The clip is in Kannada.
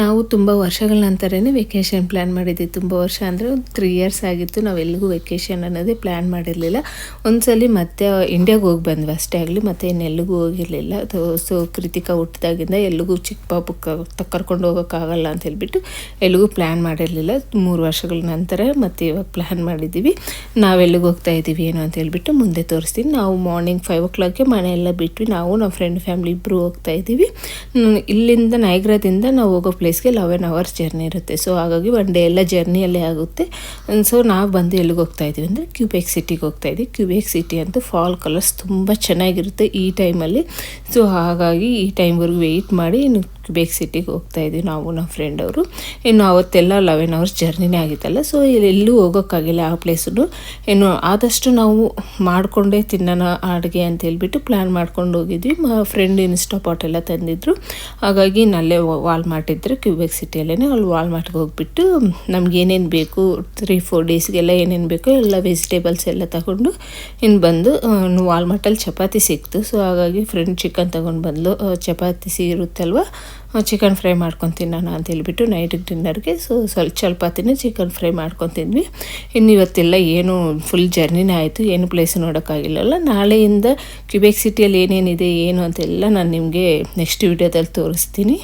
ನಾವು ತುಂಬ ವರ್ಷಗಳ ನಂತರನೇ ವೆಕೇಷನ್ ಪ್ಲ್ಯಾನ್ ಮಾಡಿದ್ವಿ. ತುಂಬ ವರ್ಷ ಅಂದರೆ ಒಂದು 3 ಇಯರ್ಸ್ ಆಗಿತ್ತು. ನಾವೆಲ್ಲಿಗೂ ವೆಕೇಷನ್ ಅನ್ನೋದೇ ಪ್ಲ್ಯಾನ್ ಮಾಡಿರಲಿಲ್ಲ. ಒಂದ್ಸಲಿ ಮತ್ತೆ ಇಂಡಿಯಾಗೆ ಹೋಗಿ ಬಂದ್ವಿ ಅಷ್ಟೇ ಆಗಲಿ, ಮತ್ತು ಇನ್ನೆಲ್ಲಿಗೂ ಹೋಗಿರಲಿಲ್ಲ. ಸೊ ಕೃತಿಕಾ ಹುಟ್ಟಿದಾಗಿಂದ ಎಲ್ಲಿಗೂ ಚಿಕ್ಕ ಪಾಪು ಕರ್ಕೊಂಡು ಹೋಗೋಕ್ಕಾಗಲ್ಲ ಅಂತ ಹೇಳ್ಬಿಟ್ಟು ಎಲ್ಲಿಗೂ ಪ್ಲ್ಯಾನ್ ಮಾಡಿರಲಿಲ್ಲ. 3 ವರ್ಷಗಳ ನಂತರ ಮತ್ತೆ ಇವಾಗ ಪ್ಲ್ಯಾನ್ ಮಾಡಿದ್ದೀವಿ. ನಾವೆಲ್ಲಿಗೆ ಹೋಗ್ತಾ ಇದ್ದೀವಿ ಏನು ಅಂತ ಹೇಳ್ಬಿಟ್ಟು ಮುಂದೆ ತೋರಿಸ್ತೀನಿ. ನಾವು ಮಾರ್ನಿಂಗ್ 5 o'clockಗೆ ಮನೆಯೆಲ್ಲ ಬಿಟ್ವಿ. ನಾವು ನಮ್ಮ ಫ್ರೆಂಡ್ ಫ್ಯಾಮಿಲಿ ಇಬ್ಬರು ಹೋಗ್ತಾ ಇದ್ದೀವಿ. ಇಲ್ಲಿಂದ ನೈಗ್ರಾದಿಂದ ನಾವು ಹೋಗೋ ಪ್ಲೇಸ್ಗೆ 11 hours ಜರ್ನಿ ಇರುತ್ತೆ. ಸೊ ಹಾಗಾಗಿ ಒನ್ ಡೇ ಎಲ್ಲ ಜರ್ನಿಯಲ್ಲೇ ಆಗುತ್ತೆ. ಸೊ ನಾವು ಬಂದು ಎಲ್ಲಿಗೆ ಹೋಗ್ತಾ ಇದ್ದೀವಿ ಅಂದರೆ ಕ್ಯೂಬೆಕ್ ಸಿಟಿಗೆ ಹೋಗ್ತಾ ಇದ್ದೀವಿ. ಕ್ಯೂಬೆಕ್ ಸಿಟಿ ಅಂತೂ ಫಾಲ್ ಕಲರ್ಸ್ ತುಂಬ ಚೆನ್ನಾಗಿರುತ್ತೆ ಈ ಟೈಮಲ್ಲಿ. ಸೊ ಹಾಗಾಗಿ ಈ ಟೈಮ್ವರೆಗೂ ವೆಯ್ಟ್ ಮಾಡಿ ಇನ್ನು ಕ್ಯೂಬೆಕ್ ಸಿಟಿಗೆ ಹೋಗ್ತಾ ಇದ್ದೀವಿ ನಾವು ನಮ್ಮ ಫ್ರೆಂಡ್ ಅವರು. ಇನ್ನು ಅವತ್ತೆಲ್ಲ 11 hours ಜರ್ನಿನೇ ಆಗಿತ್ತಲ್ಲ, ಸೊ ಎಲ್ಲೂ ಹೋಗೋಕ್ಕಾಗಿಲ್ಲ ಆ ಪ್ಲೇಸನ್ನು. ಇನ್ನು ಆದಷ್ಟು ನಾವು ಮಾಡಿಕೊಂಡೇ ತಿನ್ನೋಣ ಅಡುಗೆ ಅಂತ ಹೇಳ್ಬಿಟ್ಟು ಪ್ಲ್ಯಾನ್ ಮಾಡ್ಕೊಂಡು ಹೋಗಿದ್ವಿ. ಫ್ರೆಂಡ್ ಇನ್ಸ್ಟಾಪಾಟ್ ಎಲ್ಲ ತಂದಿದ್ರು. ಹಾಗಾಗಿ ನಲ್ಲೇ ವಾಲ್ಮಾರ್ಟ್ ಇದ್ದರೆ ಕ್ಯೂಬೆಕ್ ಸಿಟಿಯಲ್ಲೇ ಅಲ್ಲಿ ವಾಲ್ಮಾರ್ಟ್ಗೆ ಹೋಗ್ಬಿಟ್ಟು ನಮ್ಗೆ ಏನೇನು ಬೇಕು 3-4 ಡೇಸ್ಗೆಲ್ಲ ಏನೇನು ಬೇಕೋ ಎಲ್ಲ ವೆಜಿಟೇಬಲ್ಸ್ ಎಲ್ಲ ತಗೊಂಡು ಇನ್ನು ಬಂದು ವಾಲ್ಮಾರ್ಟಲ್ಲಿ ಚಪಾತಿ ಸಿಕ್ತು. ಸೊ ಹಾಗಾಗಿ ಫ್ರೆಂಡ್ ಚಿಕನ್ ತೊಗೊಂಡು ಬಂದಳು. ಚಪಾತಿ ಇರುತ್ತಲ್ವ, ಚಿಕನ್ ಫ್ರೈ ಮಾಡ್ಕೊಂಡು ತಿನ್ನೋಣ ಅಂತ ಹೇಳ್ಬಿಟ್ಟು ನೈಟಿಗೆ ಡಿನ್ನರ್ಗೆ ಸ್ವಲ್ಪ ಚಪಾತಿನ ಚಿಕನ್ ಫ್ರೈ ಮಾಡ್ಕೊತಿದ್ವಿ. ಇನ್ನು ಇವತ್ತೆಲ್ಲ ಏನು ಫುಲ್ ಜರ್ನಿನೇ ಆಯಿತು, ಏನು ಪ್ಲೇಸ್ ನೋಡೋಕ್ಕಾಗಿಲ್ಲಲ್ಲ. ನಾಳೆಯಿಂದ ಕ್ಯೂಬೆಕ್ ಸಿಟಿಯಲ್ಲಿ ಏನೇನಿದೆ ಏನು ಅಂತೆಲ್ಲ ನಾನು ನಿಮಗೆ ನೆಕ್ಸ್ಟ್ ವೀಡಿಯೋದಲ್ಲಿ ತೋರಿಸ್ತೀನಿ.